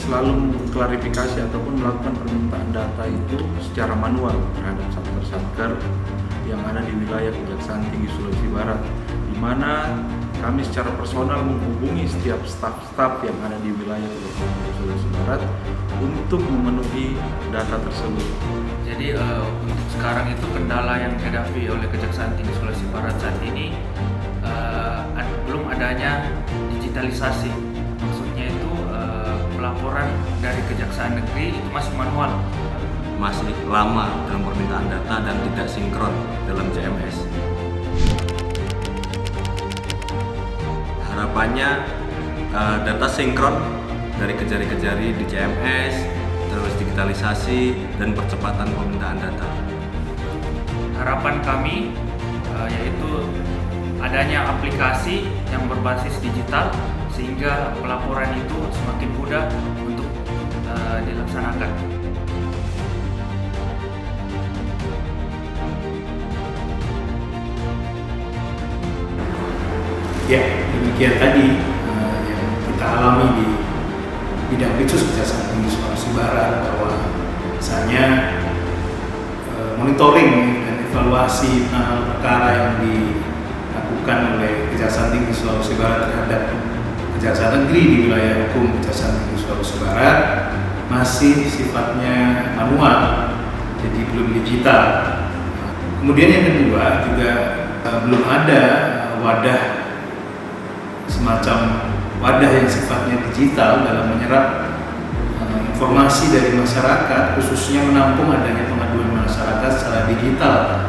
selalu mengklarifikasi ataupun melakukan permintaan data itu secara manual terhadap satker-satker yang ada di wilayah Kejaksaan Tinggi Sulawesi Barat, di mana kami secara personal menghubungi setiap staf-staf yang ada di wilayah Kejaksaan Tinggi Sulawesi Barat untuk memenuhi data tersebut. Jadi untuk sekarang itu kendala yang dihadapi oleh Kejaksaan Tinggi Sulawesi Barat saat ini belum adanya digitalisasi. Maksudnya itu pelaporan dari Kejaksaan Negeri itu masih manual. Masih lama dalam permintaan data dan tidak sinkron dalam CMS. Harapannya data sinkron dari kejari-kejari di CMS, terus digitalisasi dan percepatan permintaan data. Harapan kami yaitu adanya aplikasi yang berbasis digital sehingga pelaporan itu semakin mudah untuk dilaksanakan. Ya, demikian tadi yang kita alami di bidang Pitsus Kejaksaan Tinggi Sulawesi Barat, bahwa misalnya monitoring dan evaluasi perkara yang dilakukan oleh Kejaksaan Tinggi Sulawesi Barat terhadap Kejaksaan Negeri di wilayah hukum Kejaksaan Tinggi Sulawesi Barat masih sifatnya manual, jadi belum digital. Kemudian yang kedua juga belum ada wadah semacam wadah yang sifatnya digital dalam menyerap informasi dari masyarakat, khususnya menampung adanya pengaduan masyarakat secara digital,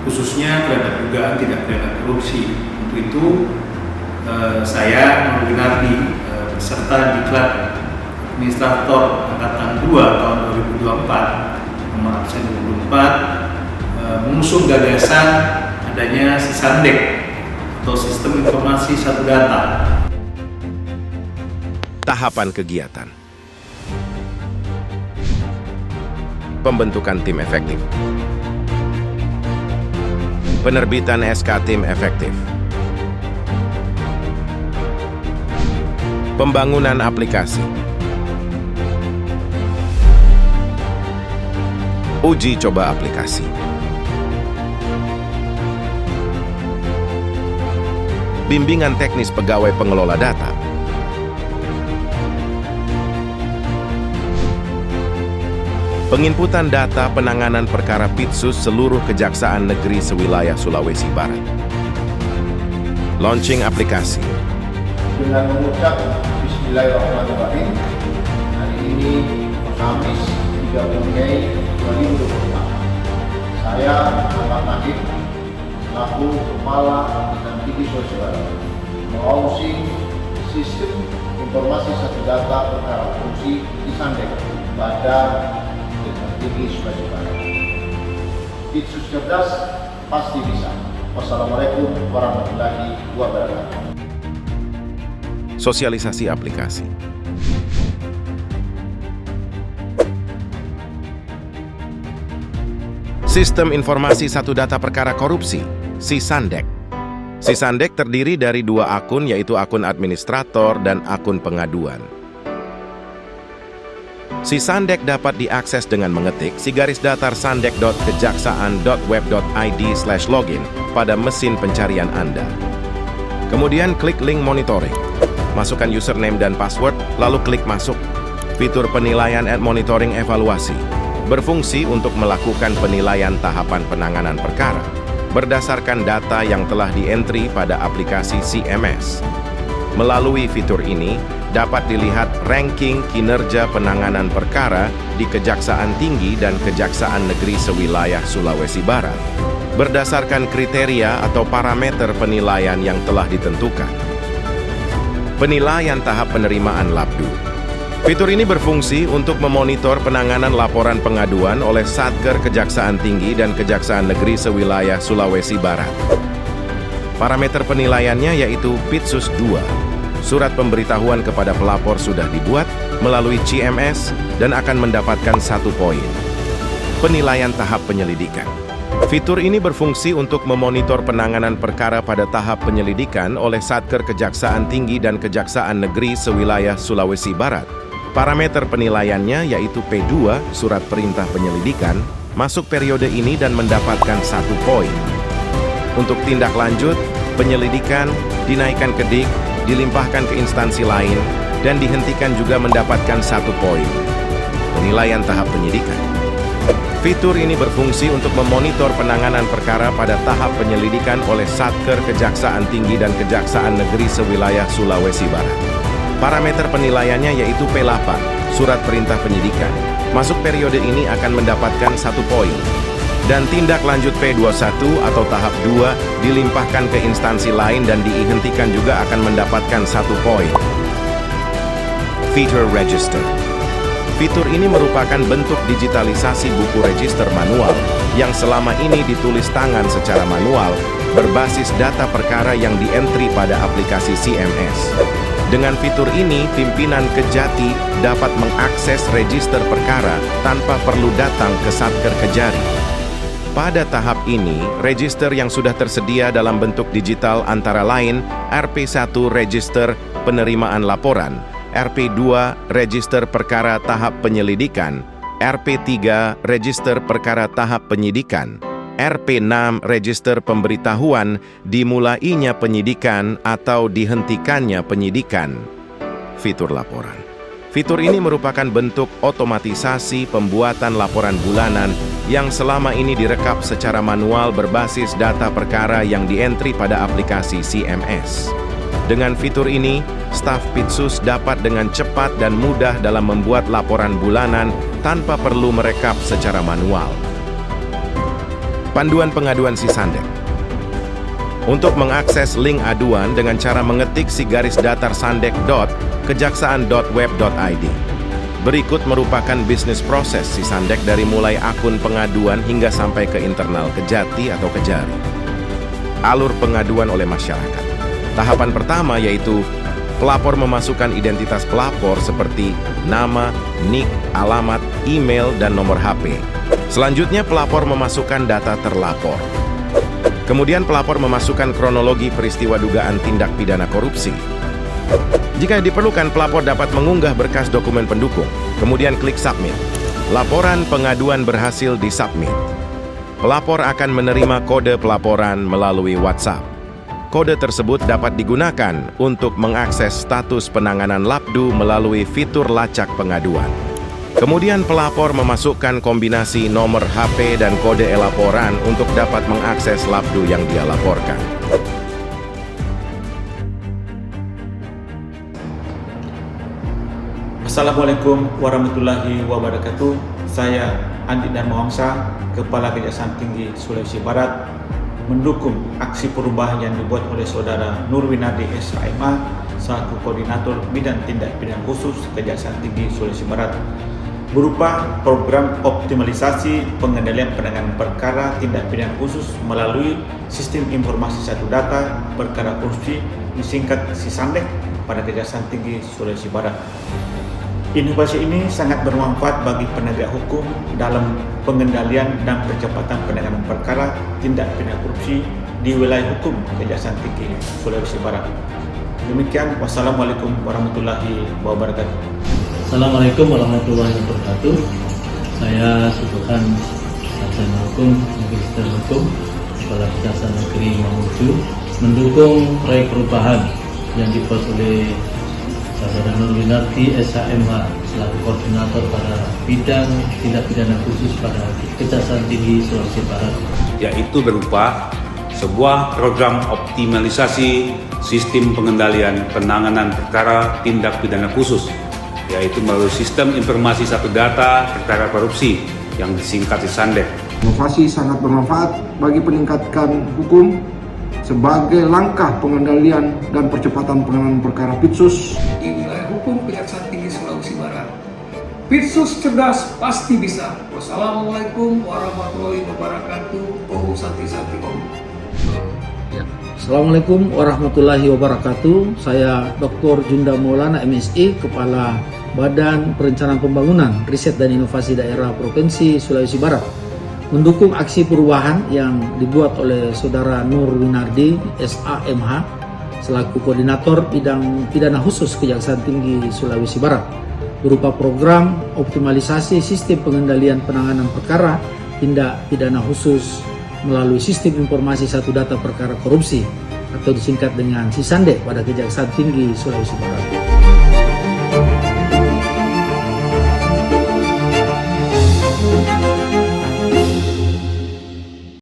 khususnya terhadap dugaan tindak pidana korupsi. Untuk itu saya Winardi beserta Diklat Administrator Angkatan 2 tahun 2024 nomor absen 24 mengusung gagasan adanya Sisandek atau Sistem Informasi Satu Data. Tahapan kegiatan. Pembentukan tim efektif. Penerbitan SK tim efektif. Pembangunan aplikasi. Uji coba aplikasi. Bimbingan teknis pegawai pengelola data. Penginputan data penanganan perkara Pitsus seluruh Kejaksaan Negeri sewilayah Sulawesi Barat. Launching aplikasi. Dengan mengucap Bismillahirrahmanirrahim, hari ini Kamis 30 Mei 2024, saya Ahmad Najib selaku Kepala Kejaksaan Tinggi Sulawesi Barat melaunching Sistem Informasi Satu Data Perkara Korupsi Sisandek pada Kejaksaan Tinggi Sulawesi Barat. Pitsus cerdas pasti bisa. Wassalamualaikum warahmatullahi wabarakatuh. Sosialisasi aplikasi. Sistem Informasi Satu Data Perkara Korupsi, Sisandek. Sisandek terdiri dari dua akun, yaitu akun administrator dan akun pengaduan. Sisandek dapat diakses dengan mengetik /sandek.kejaksaan.web.id/login pada mesin pencarian Anda. Kemudian klik link monitoring. Masukkan username dan password, lalu klik masuk. Fitur penilaian and monitoring evaluasi berfungsi untuk melakukan penilaian tahapan penanganan perkara berdasarkan data yang telah di-entry pada aplikasi CMS. Melalui fitur ini, dapat dilihat ranking kinerja penanganan perkara di Kejaksaan Tinggi dan Kejaksaan Negeri sewilayah Sulawesi Barat berdasarkan kriteria atau parameter penilaian yang telah ditentukan. Penilaian tahap penerimaan Labdu. Fitur ini berfungsi untuk memonitor penanganan laporan pengaduan oleh Satker Kejaksaan Tinggi dan Kejaksaan Negeri sewilayah Sulawesi Barat. Parameter penilaiannya yaitu Pitsus 2. Surat pemberitahuan kepada pelapor sudah dibuat melalui CMS dan akan mendapatkan 1 poin. Penilaian tahap penyelidikan. Fitur ini berfungsi untuk memonitor penanganan perkara pada tahap penyelidikan oleh Satker Kejaksaan Tinggi dan Kejaksaan Negeri sewilayah Sulawesi Barat. Parameter penilaiannya yaitu P2, surat perintah penyelidikan, masuk periode ini dan mendapatkan 1 poin. Untuk tindak lanjut, penyelidikan, dinaikkan ke DIK, dilimpahkan ke instansi lain, dan dihentikan juga mendapatkan 1 poin. Penilaian tahap penyidikan. Fitur ini berfungsi untuk memonitor penanganan perkara pada tahap penyelidikan oleh Satker Kejaksaan Tinggi dan Kejaksaan Negeri sewilayah Sulawesi Barat. Parameter penilaiannya yaitu P8, surat perintah penyidikan. Masuk periode ini akan mendapatkan 1 poin. Dan tindak lanjut P21 atau tahap 2 dilimpahkan ke instansi lain dan dihentikan juga akan mendapatkan 1 poin. Fitur Register. Fitur ini merupakan bentuk digitalisasi buku register manual yang selama ini ditulis tangan secara manual berbasis data perkara yang di-entry pada aplikasi CMS. Dengan fitur ini, pimpinan Kejati dapat mengakses register perkara tanpa perlu datang ke Satker Kejari. Pada tahap ini, register yang sudah tersedia dalam bentuk digital antara lain RP1 Register Penerimaan Laporan, RP2 Register Perkara Tahap Penyelidikan, RP3 Register Perkara Tahap Penyidikan, RP6 Register Pemberitahuan dimulainya penyidikan atau dihentikannya penyidikan. Fitur laporan. Fitur ini merupakan bentuk otomatisasi pembuatan laporan bulanan yang selama ini direkap secara manual berbasis data perkara yang di-entry pada aplikasi CMS. Dengan fitur ini, staf Pitsus dapat dengan cepat dan mudah dalam membuat laporan bulanan tanpa perlu merekap secara manual. Panduan pengaduan Sisandek. Untuk mengakses link aduan dengan cara mengetik /sandek.kejaksaan.web.id. Berikut merupakan bisnis proses Sisandek dari mulai akun pengaduan hingga sampai ke internal Kejati atau Kejari. Alur pengaduan oleh masyarakat. Tahapan pertama yaitu pelapor memasukkan identitas pelapor seperti nama, nik, alamat, email, dan nomor HP. Selanjutnya pelapor memasukkan data terlapor. Kemudian pelapor memasukkan kronologi peristiwa dugaan tindak pidana korupsi. Jika diperlukan, pelapor dapat mengunggah berkas dokumen pendukung, kemudian klik submit. Laporan pengaduan berhasil disubmit. Pelapor akan menerima kode pelaporan melalui WhatsApp. Kode tersebut dapat digunakan untuk mengakses status penanganan LAPDU melalui fitur lacak pengaduan. Kemudian pelapor memasukkan kombinasi nomor HP dan kode e-laporan untuk dapat mengakses LAPDU yang dia laporkan. Assalamualaikum warahmatullahi wabarakatuh. Saya Andi Darmawangsa, Kepala Kejaksaan Tinggi Sulawesi Barat, mendukung aksi perubahan yang dibuat oleh Saudara Nurwinardi SHMH selaku Koordinator Bidang Tindak Pidana Khusus Kejaksaan Tinggi Sulawesi Barat berupa program optimalisasi pengendalian penanganan perkara tindak pidana khusus melalui Sistem Informasi Satu Data Perkara Korupsi disingkat Sisandek pada Kejaksaan Tinggi Sulawesi Barat. Inovasi ini sangat bermanfaat bagi penegak hukum dalam pengendalian dan percepatan penanganan perkara tindak pidana korupsi di wilayah hukum Kejaksaan Tinggi Sulawesi Barat. Demikian, wassalamualaikum warahmatullahi wabarakatuh. Assalamualaikum warahmatullahi wabarakatuh. Saya Subhan Sarjana Hukum, Magister Hukum, Kepala Kejaksaan Negeri Mamuju, mendukung proyek perubahan yang dibuat oleh Saudara Nurwinardi SHMH selaku Koordinator pada bidang tindak pidana khusus pada Kejaksaan Tinggi Sulawesi Barat, yaitu berupa sebuah program optimalisasi sistem pengendalian penanganan perkara tindak pidana khusus, yaitu melalui Sistem Informasi Satu Data Perkara Korupsi yang disingkat Sisandek. Inovasi sangat bermanfaat bagi peningkatan hukum sebagai langkah pengendalian dan percepatan penanganan perkara Pitsus di wilayah hukum Kejaksaan Tinggi Sulawesi Barat. Pitsus cerdas pasti bisa. Wassalamualaikum warahmatullahi wabarakatuh. Om Santi Santi Om. Assalamualaikum warahmatullahi wabarakatuh. Saya Dr. Junda Maulana MSI, Kepala Badan Perencanaan Pembangunan, Riset dan Inovasi Daerah Provinsi Sulawesi Barat, mendukung aksi perubahan yang dibuat oleh Saudara Nurwinardi SHMH selaku Koordinator Bidang Pidana Khusus Kejaksaan Tinggi Sulawesi Barat berupa program optimalisasi sistem pengendalian penanganan perkara tindak pidana khusus melalui sistem informasi satu data perkara korupsi atau disingkat dengan SISANDE pada Kejaksaan Tinggi Sulawesi Barat.